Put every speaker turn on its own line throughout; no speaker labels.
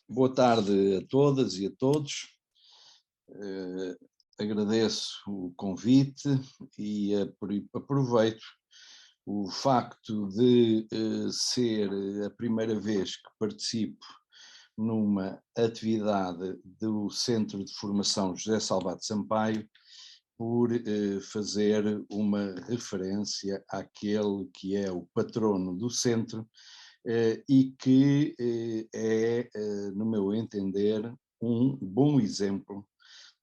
Boa tarde a todas e a todos. Agradeço o convite e aproveito o facto de ser a primeira vez que participo numa atividade do Centro de Formação José Salvado Sampaio, por fazer uma referência àquele que é o patrono do centro e que no meu entender, um bom exemplo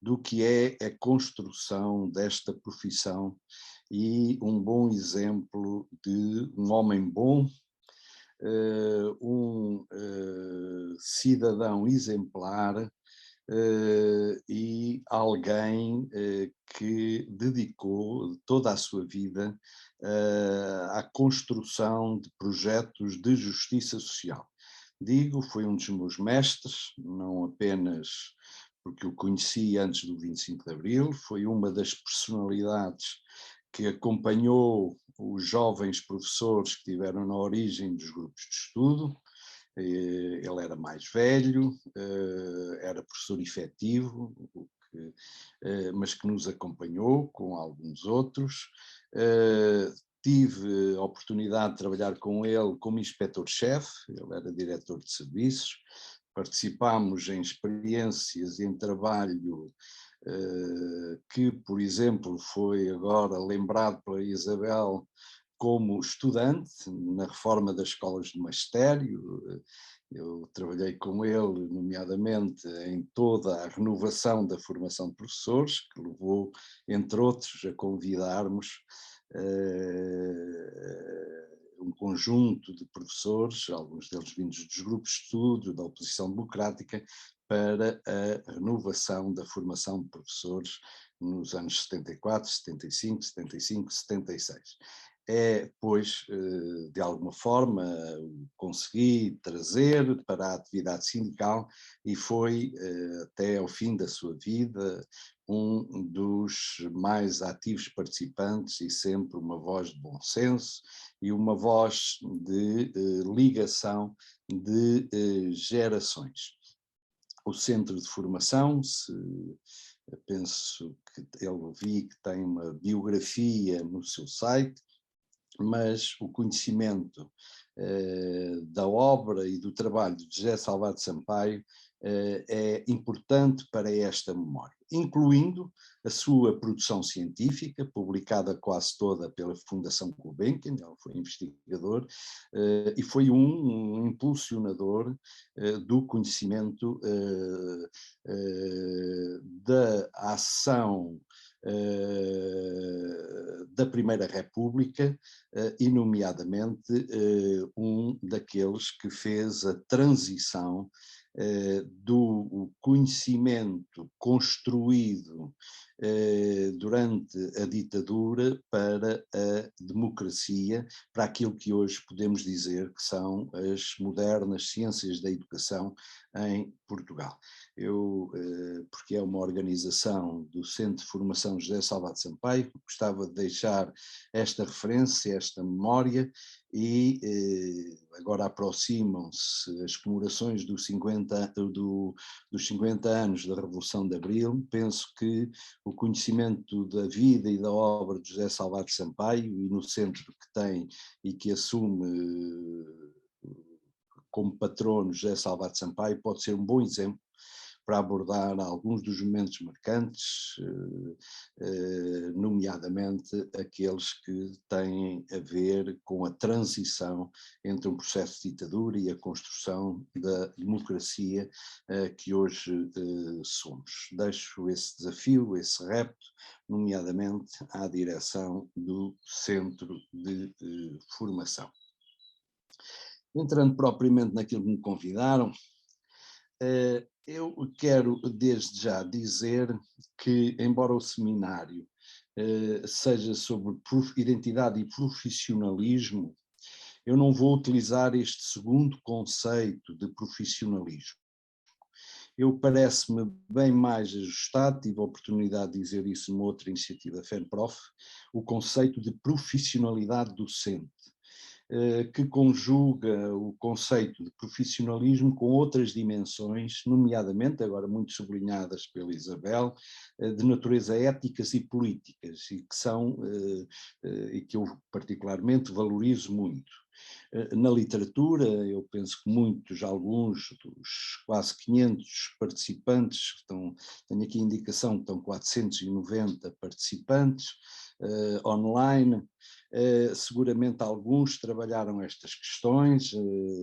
do que é a construção desta profissão e um bom exemplo de um homem bom, um cidadão exemplar e alguém que dedicou toda a sua vida à construção de projetos de justiça social. Digo, foi um dos meus mestres, não apenas porque o conheci antes do 25 de Abril, foi uma das personalidades que acompanhou os jovens professores que tiveram na origem dos grupos de estudo. Ele era mais velho, era professor efetivo, mas que nos acompanhou com alguns outros. Tive a oportunidade de trabalhar com ele como inspetor-chefe, ele era diretor de serviços. Participámos em experiências e em trabalho que, por exemplo, foi agora lembrado pela Isabel como estudante na reforma das escolas de magistério. Eu trabalhei com ele, nomeadamente, em toda a renovação da formação de professores, que levou, entre outros, a convidarmos um conjunto de professores, alguns deles vindos dos grupos de estudo, da oposição democrática, para a renovação da formação de professores nos anos 74, 75, 76. Pois, de alguma forma, consegui trazer para a atividade sindical e foi, até ao fim da sua vida, um dos mais ativos participantes e sempre uma voz de bom senso e uma voz de ligação de gerações. O centro de formação, penso que ele vi que tem uma biografia no seu site, mas o conhecimento da obra e do trabalho de José Salvado Sampaio é importante para esta memória, incluindo a sua produção científica, publicada quase toda pela Fundação Gulbenkian. Ele foi investigador e foi um impulsionador do conhecimento da ação da Primeira República, e nomeadamente um daqueles que fez a transição do conhecimento construído durante a ditadura para a democracia, para aquilo que hoje podemos dizer que são as modernas ciências da educação em Portugal. Porque é uma organização do Centro de Formação José Salvado Sampaio, gostava de deixar esta referência, esta memória, e agora aproximam-se as comemorações dos 50 anos da Revolução de Abril. Penso que o conhecimento da vida e da obra de José Salvado Sampaio, e no centro que tem e que assume como patrono José Salvado Sampaio, pode ser um bom exemplo para abordar alguns dos momentos marcantes, nomeadamente aqueles que têm a ver com a transição entre um processo de ditadura e a construção da democracia que hoje somos. Deixo esse desafio, esse repto, nomeadamente à direção do Centro de Formação. Entrando propriamente naquilo que me convidaram, eu quero desde já dizer que, embora o seminário seja sobre identidade e profissionalismo, eu não vou utilizar este segundo conceito de profissionalismo. Eu parece-me bem mais ajustado, tive a oportunidade de dizer isso numa outra iniciativa da FENPROF, o conceito de profissionalidade docente. que conjuga o conceito de profissionalismo com outras dimensões, nomeadamente, agora muito sublinhadas pela Isabel, de natureza éticas e políticas, e que são, e que eu particularmente valorizo muito. Na literatura, eu penso que muitos, alguns dos quase 500 participantes, tenho aqui a indicação que estão 490 participantes online, seguramente alguns trabalharam estas questões,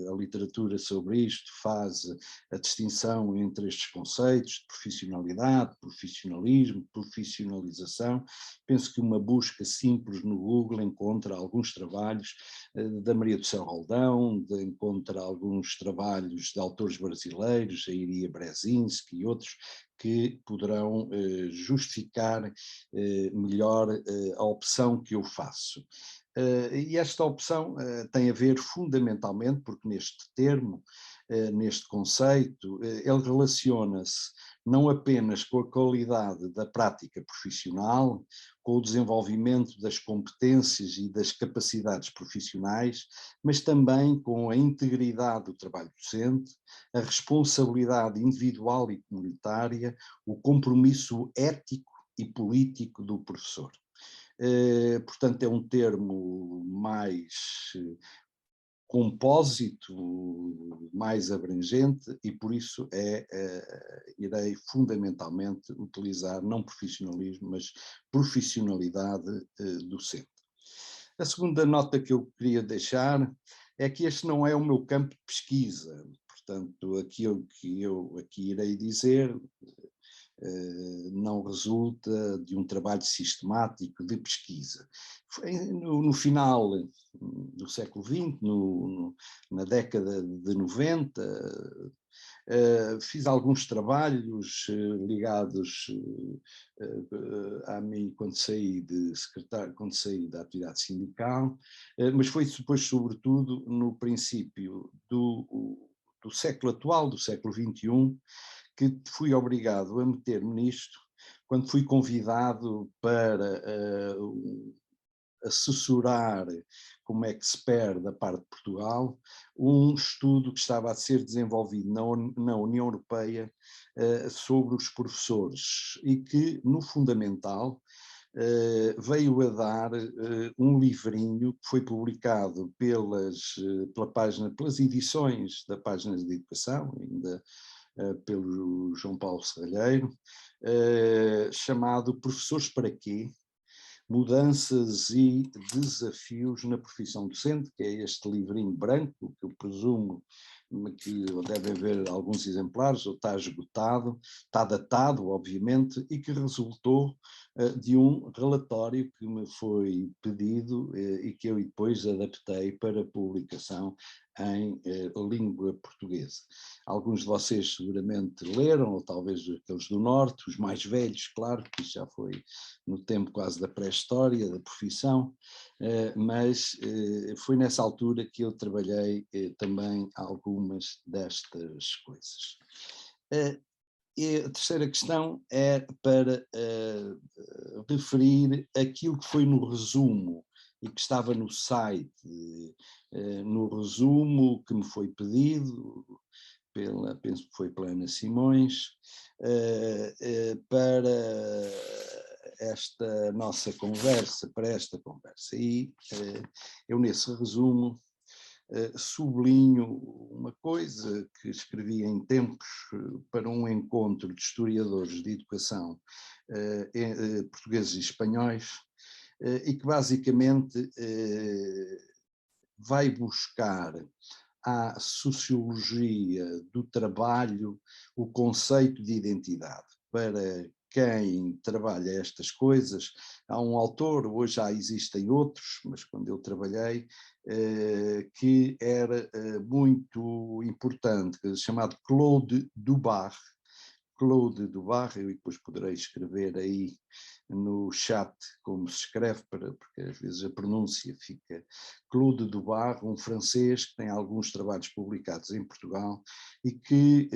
a literatura sobre isto faz a distinção entre estes conceitos de profissionalidade, profissionalismo, profissionalização. Penso que uma busca simples no Google encontra alguns trabalhos da Maria do Céu Roldão, encontra alguns trabalhos de autores brasileiros, a Iria Brzezinski e outros, que poderão justificar melhor a opção que eu faço. E esta opção tem a ver fundamentalmente, porque neste termo, neste conceito, ele relaciona-se não apenas com a qualidade da prática profissional, com o desenvolvimento das competências e das capacidades profissionais, mas também com a integridade do trabalho docente, a responsabilidade individual e comunitária, o compromisso ético e político do professor. Portanto, é um termo mais compósito, mais abrangente, e por isso irei fundamentalmente utilizar não profissionalismo, mas profissionalidade docente. A segunda nota que eu queria deixar é que este não é o meu campo de pesquisa, portanto, aquilo que eu aqui irei dizer não resulta de um trabalho sistemático de pesquisa. Foi no final do século XX, na década de 90, fiz alguns trabalhos ligados a mim quando saí da atividade sindical, mas foi depois, sobretudo, no princípio do século atual, do século XXI, que fui obrigado a meter-me nisto quando fui convidado para assessorar, como é que se perde da parte de Portugal, um estudo que estava a ser desenvolvido na União Europeia sobre os professores e que, no fundamental, veio a dar um livrinho que foi publicado pelas edições da Páginas de Educação, ainda pelo João Paulo Serralheiro, chamado Professores para quê? Mudanças e desafios na profissão docente, que é este livrinho branco, que eu presumo que deve haver alguns exemplares, ou está esgotado, está datado, obviamente, e que resultou de um relatório que me foi pedido e que eu depois adaptei para publicação em língua portuguesa. Alguns de vocês seguramente leram, ou talvez aqueles do Norte, os mais velhos, claro, que isso já foi no tempo quase da pré-história, da profissão, mas foi nessa altura que eu trabalhei também algumas destas coisas. E a terceira questão é para referir aquilo que foi no resumo e que estava no site, no resumo que me foi pedido, penso que foi pela Ana Simões, para esta nossa conversa, para esta conversa. E eu nesse resumo sublinho uma coisa que escrevi em tempos para um encontro de historiadores de educação portugueses e espanhóis, e que basicamente vai buscar à sociologia do trabalho o conceito de identidade. Para quem trabalha estas coisas, há um autor, hoje já existem outros, mas quando eu trabalhei, que era muito importante, chamado Claude Dubar, Claude Dubarre, e depois poderei escrever aí no chat como se escreve, porque às vezes a pronúncia fica Claude Dubarre, um francês que tem alguns trabalhos publicados em Portugal e que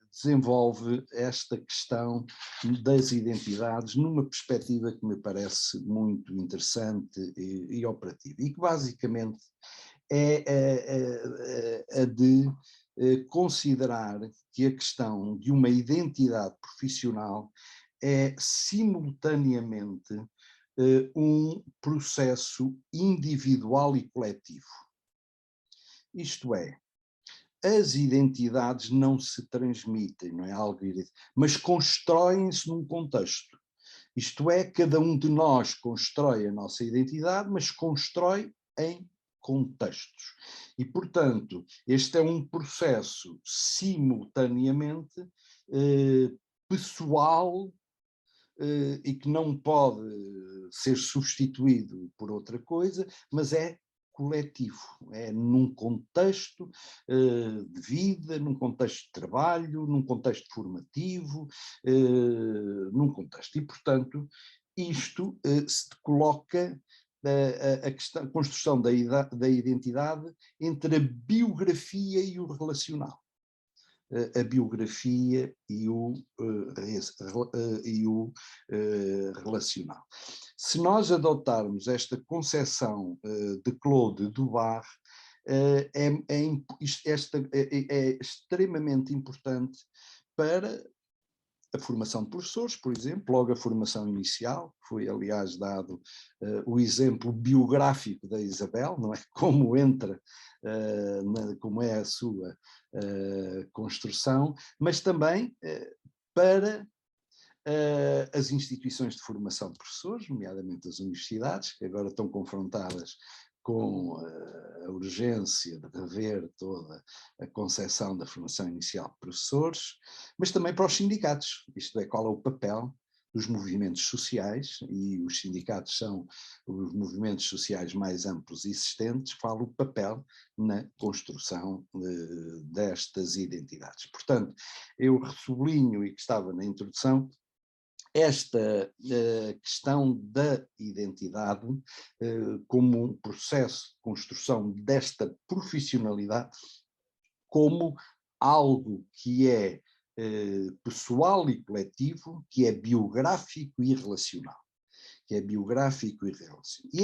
desenvolve esta questão das identidades numa perspectiva que me parece muito interessante e operativa, e que basicamente é a de considerar que a questão de uma identidade profissional é simultaneamente um processo individual e coletivo. Isto é, as identidades não se transmitem, não é algo, mas constroem-se num contexto. Isto é, cada um de nós constrói a nossa identidade, mas constrói em contextos. E, portanto, este é um processo simultaneamente pessoal e que não pode ser substituído por outra coisa, mas é coletivo, é num contexto de vida, num contexto de trabalho, num contexto formativo, num contexto. E, portanto, isto se coloca a construção da identidade entre a biografia e o relacional. A biografia e o relacional. Se nós adotarmos esta concepção de Claude Dubarre, é extremamente importante para a formação de professores, por exemplo, logo a formação inicial, foi aliás dado o exemplo biográfico da Isabel, não é? Como entra, como é a sua construção, mas também para as instituições de formação de professores, nomeadamente as universidades, que agora estão confrontadas com a urgência de rever toda a concepção da formação inicial de professores, mas também para os sindicatos, isto é, qual é o papel dos movimentos sociais, e os sindicatos são os movimentos sociais mais amplos e existentes, qual o papel na construção destas identidades. Portanto, eu sublinho, e que estava na introdução, esta questão da identidade como um processo de construção desta profissionalidade como algo que é pessoal e coletivo, que é biográfico e relacional. E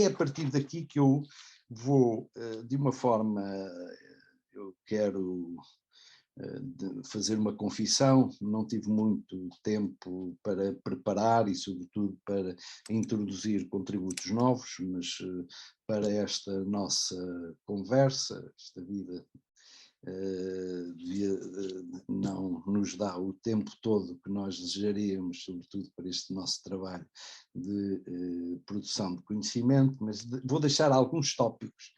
é a partir daqui que eu vou, de uma forma, eu quero de fazer uma confissão, não tive muito tempo para preparar e, sobretudo, para introduzir contributos novos, mas para esta nossa conversa, esta vida não nos dá o tempo todo que nós desejaríamos, sobretudo para este nosso trabalho de produção de conhecimento, mas vou deixar alguns tópicos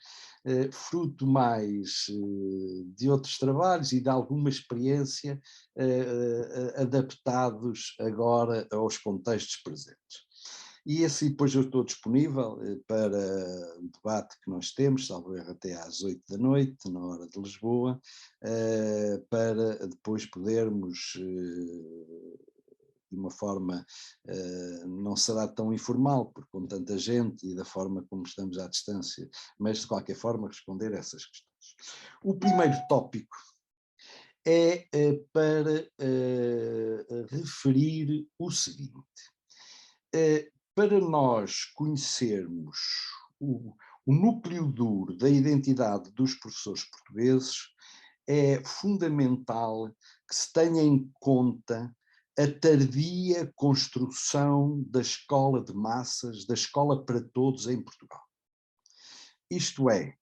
fruto mais de outros trabalhos e de alguma experiência adaptados agora aos contextos presentes. E esse depois eu estou disponível para o debate que nós temos, salvo erro até às 8 da noite, na hora de Lisboa, para depois podermos de uma forma, não será tão informal, porque com tanta gente e da forma como estamos à distância, mas de qualquer forma responder a essas questões. O primeiro tópico é para referir o seguinte. Para nós conhecermos o núcleo duro da identidade dos professores portugueses, é fundamental que se tenha em conta a tardia construção da escola de massas, da escola para todos em Portugal. Isto é,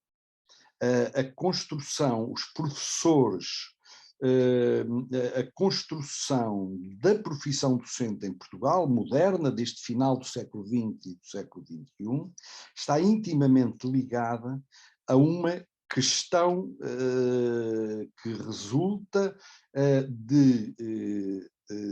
a construção, os professores, a construção da profissão docente em Portugal, moderna, desde final do século XX e do século XXI, está intimamente ligada a uma questão que resulta de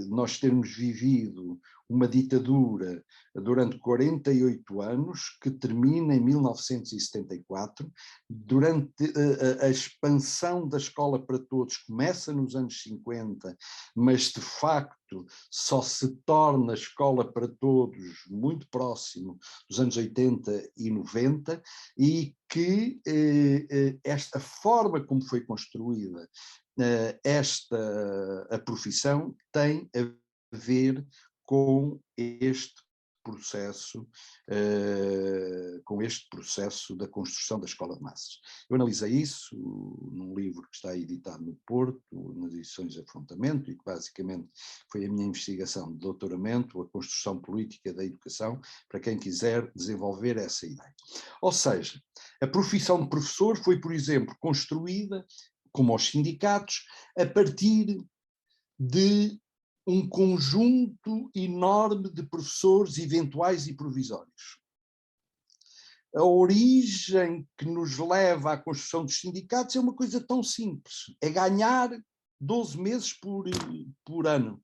nós termos vivido uma ditadura durante 48 anos, que termina em 1974, durante a expansão da escola para todos, começa nos anos 50, mas de facto só se torna escola para todos muito próximo dos anos 80 e 90, e que esta forma como foi construída a profissão tem a ver com este processo da construção da escola de massas. Eu analisei isso num livro que está editado no Porto, nas edições de Afrontamento, e que basicamente foi a minha investigação de doutoramento, a construção política da educação, para quem quiser desenvolver essa ideia. Ou seja, a profissão de professor foi, por exemplo, construída, como aos sindicatos, a partir de um conjunto enorme de professores eventuais e provisórios. A origem que nos leva à construção dos sindicatos é uma coisa tão simples, é ganhar 12 meses por ano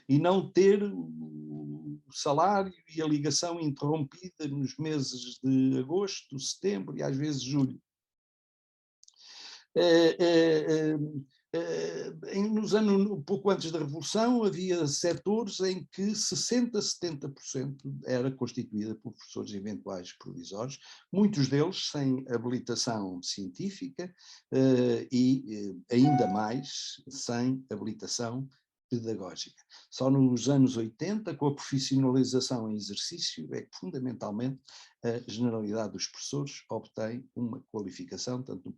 e não ter o salário e a ligação interrompida nos meses de agosto, setembro e às vezes julho. Nos anos, pouco antes da Revolução, havia setores em que 60%, 70% era constituída por professores eventuais provisórios, muitos deles sem habilitação científica e ainda mais sem habilitação pedagógica. Só nos anos 80, com a profissionalização em exercício, é que fundamentalmente a generalidade dos professores obtém uma qualificação, tanto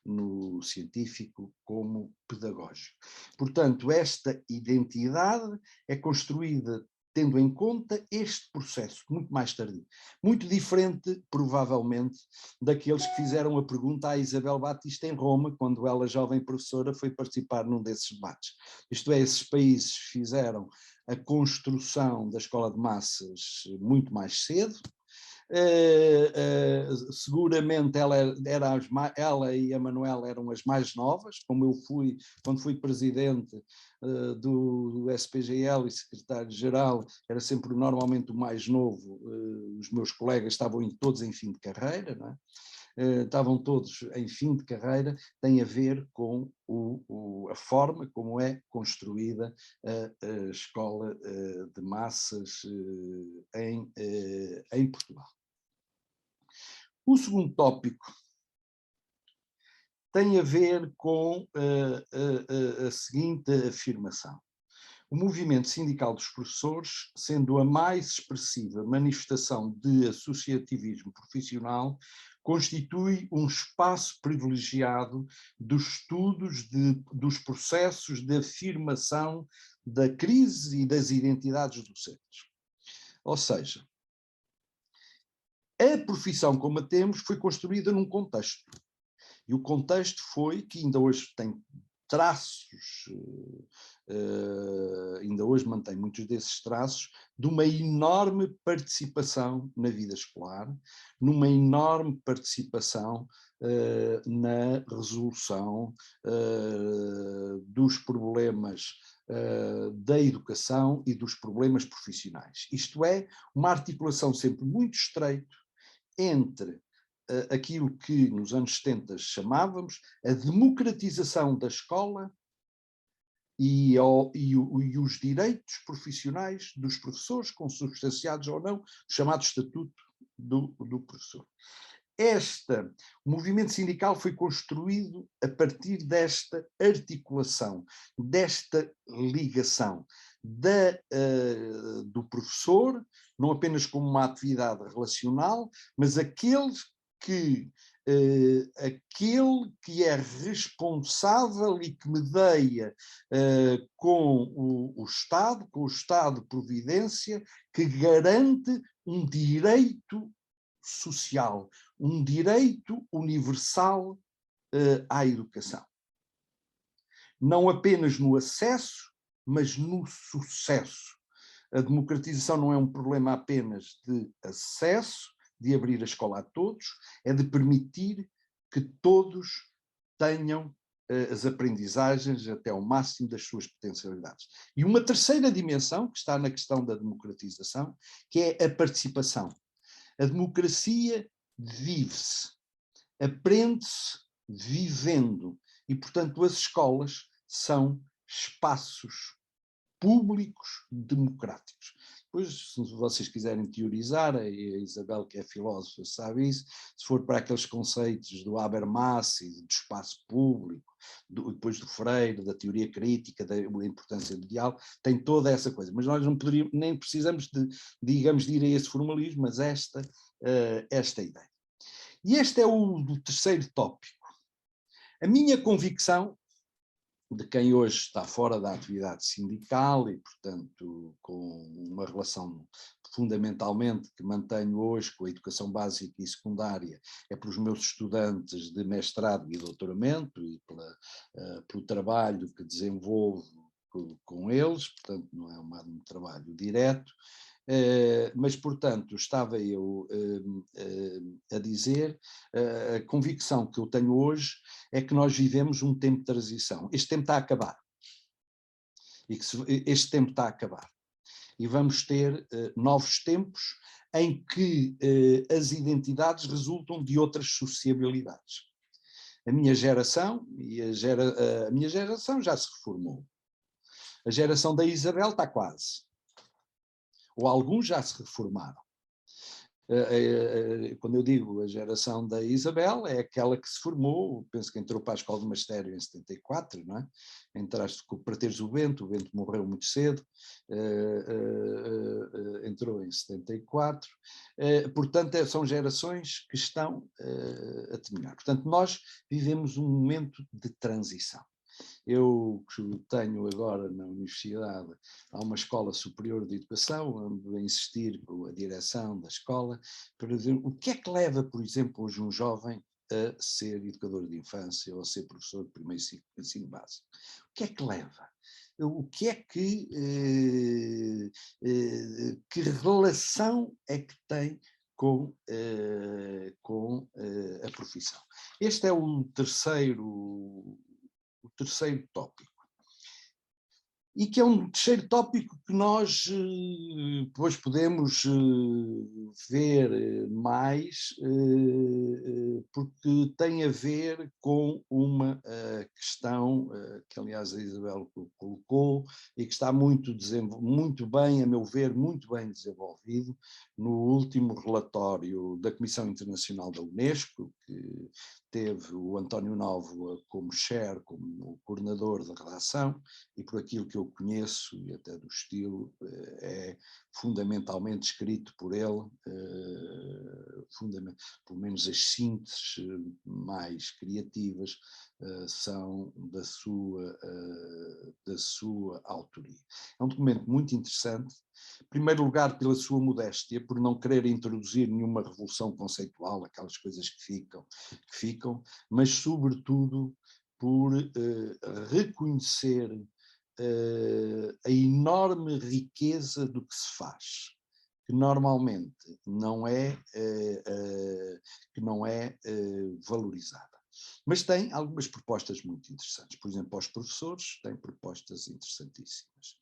no científico como pedagógico. Portanto, esta identidade é construída tendo em conta este processo, muito mais tardio. Muito diferente, provavelmente, daqueles que fizeram a pergunta à Isabel Batista em Roma, quando ela, jovem professora, foi participar num desses debates. Isto é, esses países fizeram a construção da escola de massas muito mais cedo. Seguramente ela e a Manuela eram as mais novas, como eu fui, quando fui presidente do SPGL e secretário-geral, era sempre normalmente o mais novo, os meus colegas estavam todos em fim de carreira, não é? Estavam todos em fim de carreira, tem a ver com a forma como é construída a escola de massas em Portugal. O segundo tópico tem a ver com a seguinte afirmação. O movimento sindical dos professores, sendo a mais expressiva manifestação de associativismo profissional, constitui um espaço privilegiado dos estudos dos processos de afirmação da crise e das identidades docentes. Ou seja, a profissão como a temos foi construída num contexto. E o contexto foi, que ainda hoje tem traços, ainda hoje mantém muitos desses traços, de uma enorme participação na vida escolar, numa enorme participação na resolução dos problemas da educação e dos problemas profissionais. Isto é, uma articulação sempre muito estreita entre aquilo que nos anos 70 chamávamos a democratização da escola e os direitos profissionais dos professores, consubstanciados ou não, chamado Estatuto do Professor. O movimento sindical foi construído a partir desta articulação, desta ligação do professor, não apenas como uma atividade relacional, mas aquele que é responsável e que medeia com o Estado de Providência, que garante um direito social, um direito universal à educação. Não apenas no acesso, mas no sucesso. A democratização não é um problema apenas de acesso, de abrir a escola a todos, é de permitir que todos tenham as aprendizagens até ao máximo das suas potencialidades. E uma terceira dimensão, que está na questão da democratização, que é a participação. A democracia vive-se, aprende-se vivendo, e, portanto, as escolas são espaços públicos democráticos. Depois, se vocês quiserem teorizar, a Isabel, que é filósofa, sabe isso, se for para aqueles conceitos do Habermas e do espaço público, depois do Freire, da teoria crítica, da importância do diálogo, tem toda essa coisa. Mas nós não poderíamos, nem precisamos de, digamos, de ir a esse formalismo, mas esta ideia. E este é o terceiro tópico. A minha convicção, de quem hoje está fora da atividade sindical e, portanto, com uma relação fundamentalmente que mantenho hoje com a educação básica e secundária, é pelos meus estudantes de mestrado e doutoramento e pelo trabalho que desenvolvo com eles, portanto não é um trabalho direto, mas, portanto, estava eu a dizer, a convicção que eu tenho hoje é que nós vivemos um tempo de transição. Este tempo está a acabar. Este tempo está a acabar. E vamos ter novos tempos em que as identidades resultam de outras sociabilidades. A minha geração, a minha geração já se reformou. A geração da Isabel está quase. Ou alguns já se reformaram. Quando eu digo a geração da Isabel, é aquela que se formou, penso que entrou para a Escola de Magistério em 74, não é? Entraste para teres o Bento morreu muito cedo, entrou em 74, portanto são gerações que estão a terminar. Portanto, nós vivemos um momento de transição. Eu tenho agora na universidade, há uma escola superior de educação, onde vou insistir com a direção da escola, para dizer o que é que leva, por exemplo, hoje um jovem a ser educador de infância ou a ser professor de primeiro ensino básico. O que é que leva? O que é que relação é que tem com a profissão? Este é o terceiro tópico. E que é um terceiro tópico que nós depois podemos ver mais, porque tem a ver com uma questão que, aliás, a Isabel colocou e que está muito bem, a meu ver, muito bem desenvolvido no último relatório da Comissão Internacional da Unesco, que teve o António Novoa como chair, como coordenador da redação, e por aquilo que eu conheço e até do estilo, é fundamentalmente escrito por ele, pelo menos as sínteses mais criativas são da sua autoria. É um documento muito interessante, em primeiro lugar pela sua modéstia, por não querer introduzir nenhuma revolução conceitual, aquelas coisas que ficam, mas sobretudo por reconhecer a enorme riqueza do que se faz, que normalmente não é valorizada. Mas tem algumas propostas muito interessantes. Por exemplo, aos professores tem propostas interessantíssimas.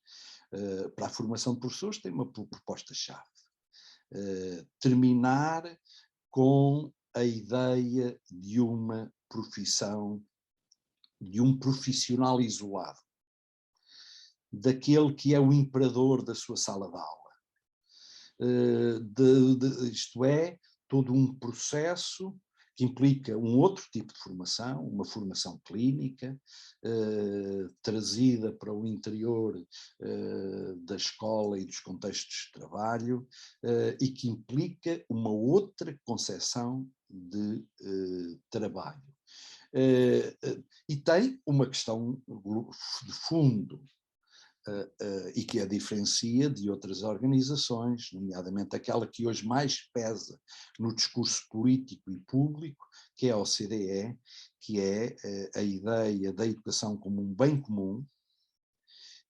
Para a formação de professores tem uma proposta-chave. Terminar com a ideia de uma profissão, de um profissional isolado, daquele que é o imperador da sua sala de aula. Isto é, todo um processo que implica um outro tipo de formação, uma formação clínica, trazida para o interior da escola e dos contextos de trabalho, e que implica uma outra concepção de trabalho. E tem uma questão de fundo, e que a diferencia de outras organizações, nomeadamente aquela que hoje mais pesa no discurso político e público, que é a OCDE, que é a ideia da educação como um bem comum,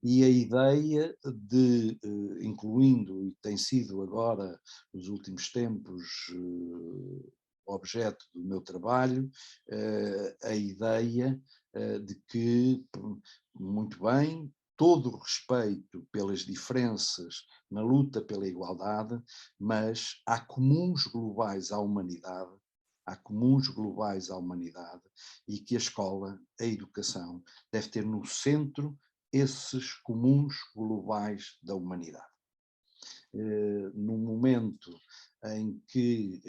e a ideia de, incluindo, e tem sido agora, nos últimos tempos, objeto do meu trabalho, a ideia de que, muito bem, todo o respeito pelas diferenças na luta pela igualdade, mas há comuns globais à humanidade, e que a escola, a educação, deve ter no centro esses comuns globais da humanidade. No momento em que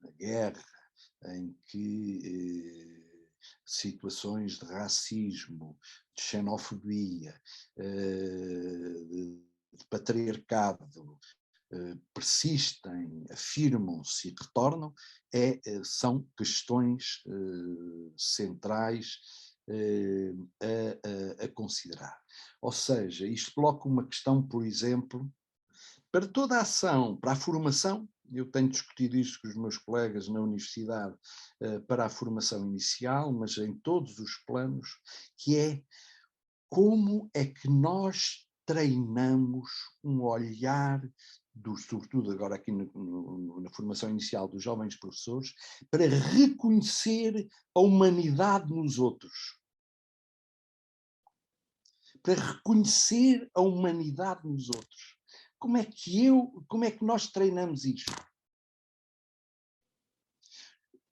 a guerra, em que situações de racismo, de xenofobia, de patriarcado persistem, afirmam-se e retornam, são questões centrais a considerar. Ou seja, isto coloca uma questão, por exemplo, para toda a ação, para a formação. Eu tenho discutido isto com os meus colegas na universidade, para a formação inicial, mas em todos os planos, que é como é que nós treinamos um olhar, sobretudo agora aqui na formação inicial dos jovens professores, para reconhecer a humanidade nos outros. Para reconhecer a humanidade nos outros. Como é que nós treinamos isto?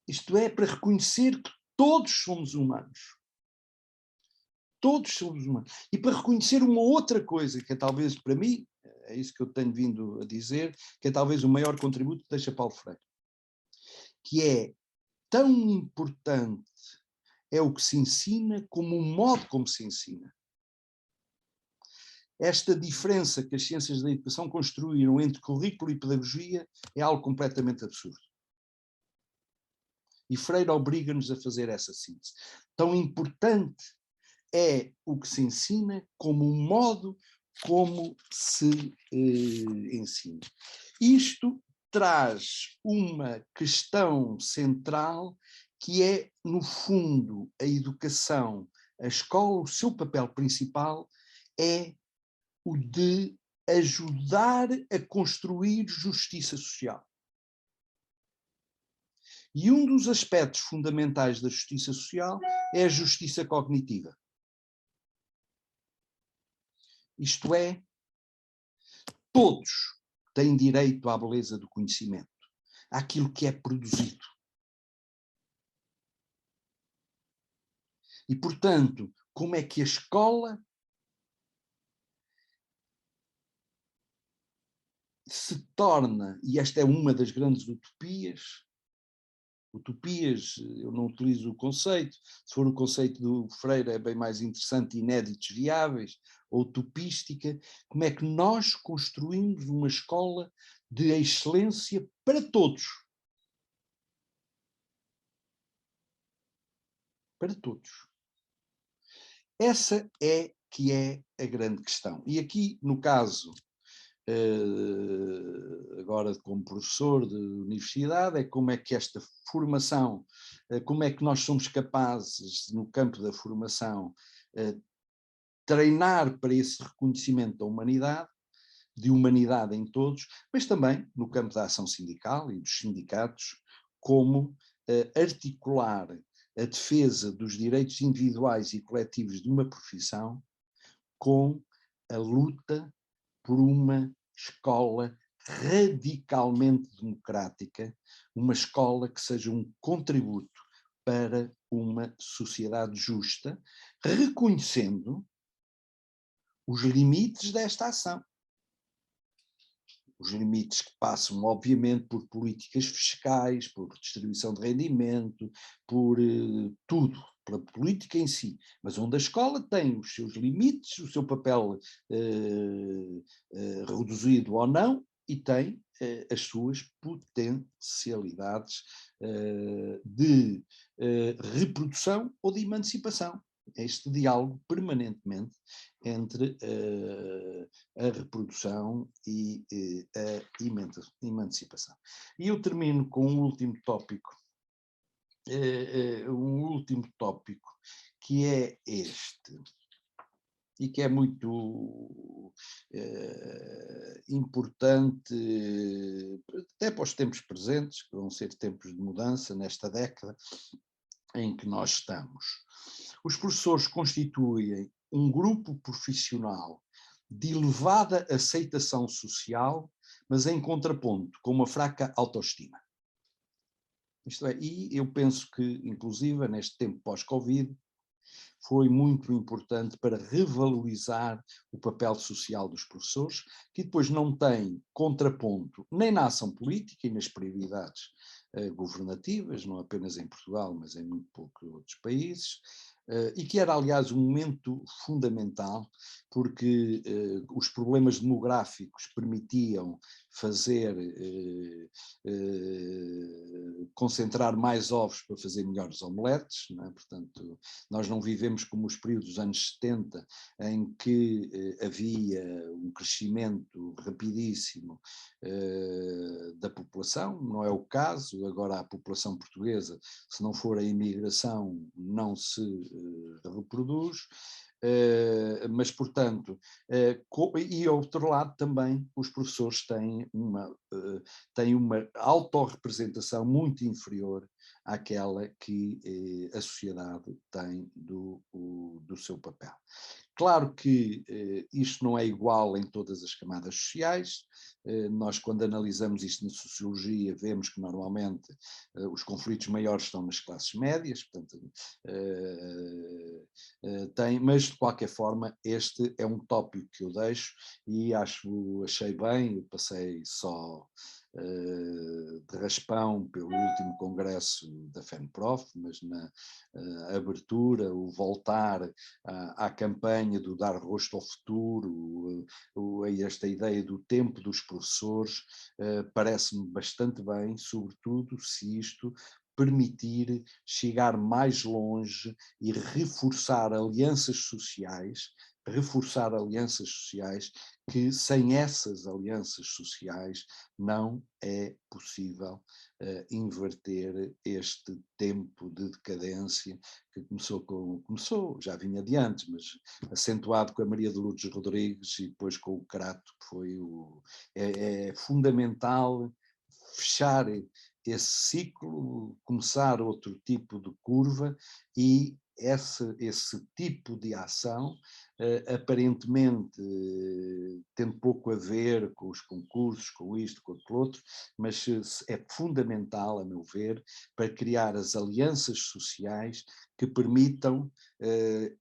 Isto é, para reconhecer que todos somos humanos. Todos somos humanos. E para reconhecer uma outra coisa, que é talvez para mim, é isso que eu tenho vindo a dizer, que é talvez o maior contributo que deixa Paulo Freire, que é tão importante é o que se ensina como o modo como se ensina. Esta diferença que as ciências da educação construíram entre currículo e pedagogia é algo completamente absurdo. E Freire obriga-nos a fazer essa síntese. Tão importante é o que se ensina como o modo como se ensina. Isto traz uma questão central que é, no fundo, a educação, a escola, o seu papel principal é o de ajudar a construir justiça social. E um dos aspectos fundamentais da justiça social é a justiça cognitiva. Isto é, todos têm direito à beleza do conhecimento, àquilo que é produzido. E, portanto, como é que a escola se torna, e esta é uma das grandes utopias, eu não utilizo o conceito, se for o conceito do Freire é bem mais interessante, inéditos viáveis, ou utopística, como é que nós construímos uma escola de excelência para todos. Para todos. Essa é que é a grande questão. E aqui, no caso, agora como professor de universidade, é como é que esta formação, como é que nós somos capazes, no campo da formação, treinar para esse reconhecimento da humanidade, de humanidade em todos, mas também no campo da ação sindical e dos sindicatos, como articular a defesa dos direitos individuais e coletivos de uma profissão com a luta por uma escola radicalmente democrática, uma escola que seja um contributo para uma sociedade justa, reconhecendo os limites desta ação. Os limites que passam, obviamente, por políticas fiscais, por distribuição de rendimento, por tudo, pela política em si, mas onde a escola tem os seus limites, o seu papel reduzido ou não, e tem as suas potencialidades de reprodução ou de emancipação. Este diálogo permanentemente entre a reprodução e a emancipação. E eu termino com um último tópico, que é este, e que é muito importante, até para os tempos presentes, que vão ser tempos de mudança nesta década, em que nós estamos. Os professores constituem um grupo profissional de elevada aceitação social, mas em contraponto com uma fraca autoestima. Isto é, e eu penso que, inclusive, neste tempo pós-Covid, foi muito importante para revalorizar o papel social dos professores, que depois não tem contraponto nem na ação política e nas prioridades governativas, não apenas em Portugal, mas em muito poucos outros países, e que era, aliás, um momento fundamental, porque os problemas demográficos permitiam fazer, concentrar mais ovos para fazer melhores omeletes, não é? Portanto, nós não vivemos como os períodos dos anos 70, em que havia um crescimento rapidíssimo da população, não é o caso. Agora a população portuguesa, se não for a imigração, não se reproduz. Mas, portanto, e ao outro lado também os professores têm uma autorrepresentação muito inferior àquela que a sociedade tem do seu papel. Claro que isto não é igual em todas as camadas sociais. Nós, quando analisamos isto na sociologia, vemos que normalmente os conflitos maiores estão nas classes médias, portanto, mas de qualquer forma este é um tópico que eu deixo e achei bem. Eu passei só de raspão pelo último congresso da FENPROF, mas na abertura, o voltar à campanha do dar rosto ao futuro, esta ideia do tempo dos professores, parece-me bastante bem, sobretudo se isto permitir chegar mais longe e reforçar alianças sociais, que sem essas alianças sociais não é possível inverter este tempo de decadência que começou, já vinha de antes, mas acentuado com a Maria de Lourdes Rodrigues e depois com o Crato, que foi é fundamental fechar esse ciclo, começar outro tipo de curva, e esse tipo de ação, aparentemente tendo pouco a ver com os concursos, com isto, com aquilo outro, mas é fundamental, a meu ver, para criar as alianças sociais que permitam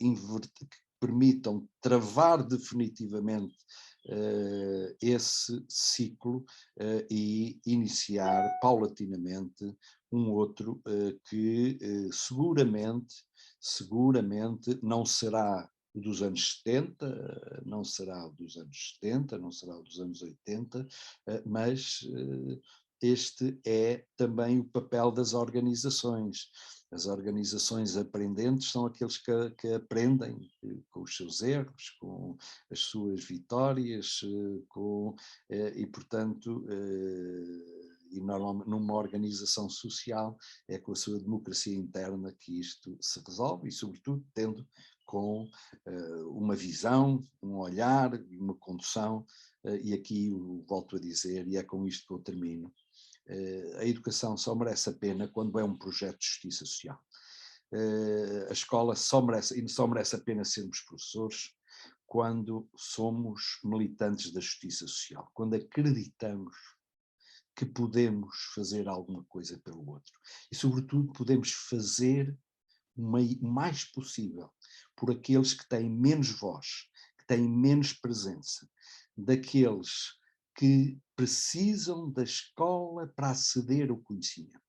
inverter, que permitam travar definitivamente esse ciclo e iniciar paulatinamente um outro que seguramente não será o dos anos 70, não será o dos anos 70, não será o dos anos 80, mas este é também o papel das organizações. As organizações aprendentes são aqueles que aprendem com os seus erros, com as suas vitórias, e portanto, e normalmente numa organização social é com a sua democracia interna que isto se resolve, e sobretudo tendo com uma visão, um olhar e uma condução, e aqui volto a dizer, e é com isto que eu termino, a educação só merece a pena quando é um projeto de justiça social. A escola só merece a pena sermos professores quando somos militantes da justiça social, quando acreditamos que podemos fazer alguma coisa pelo outro e, sobretudo, podemos fazer o mais possível por aqueles que têm menos voz, que têm menos presença, daqueles que precisam da escola para aceder ao conhecimento.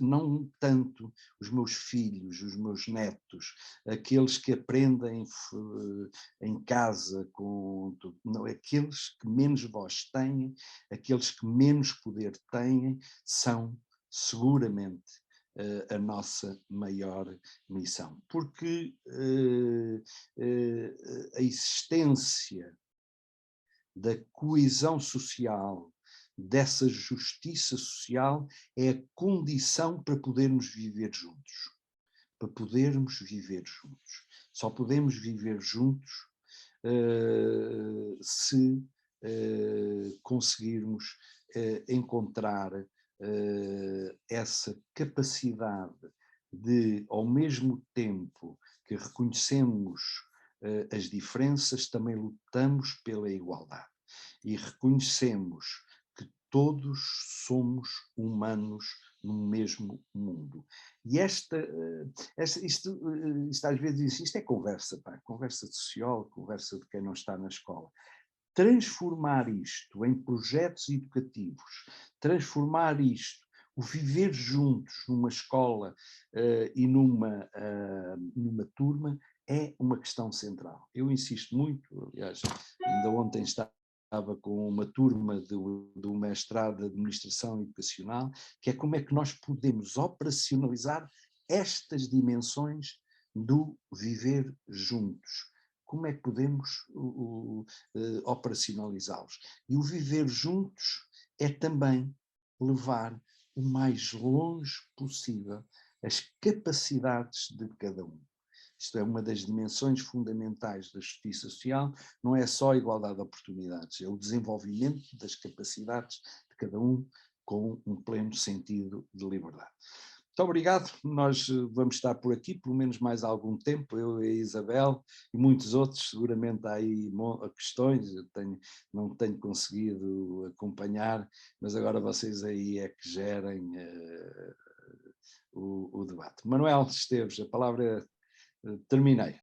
Não tanto os meus filhos, os meus netos, aqueles que aprendem em casa, não, aqueles que menos voz têm, aqueles que menos poder têm, são seguramente a nossa maior missão. Porque a existência da coesão social, dessa justiça social, é a condição para podermos viver juntos. Para podermos viver juntos. Só podemos viver juntos se conseguirmos encontrar essa capacidade de, ao mesmo tempo que reconhecemos as diferenças, também lutamos pela igualdade e reconhecemos que todos somos humanos no mesmo mundo. E isto às vezes diz, isto é conversa, pá, conversa de sociólogo, conversa de quem não está na escola. Transformar isto em projetos educativos, transformar isto, o viver juntos numa escola e numa turma, é uma questão central. Eu insisto muito, aliás, ainda ontem estava com uma turma do mestrado de Administração Educacional, que é como é que nós podemos operacionalizar estas dimensões do viver juntos. Como é que podemos operacionalizá-los? E o viver juntos é também levar o mais longe possível as capacidades de cada um. Isto é uma das dimensões fundamentais da justiça social, não é só a igualdade de oportunidades, é o desenvolvimento das capacidades de cada um com um pleno sentido de liberdade. Muito obrigado, nós vamos estar por aqui pelo menos mais algum tempo, eu e a Isabel e muitos outros, seguramente há aí questões, eu não tenho conseguido acompanhar, mas agora vocês aí é que gerem o debate. Manuel Esteves, a palavra terminei.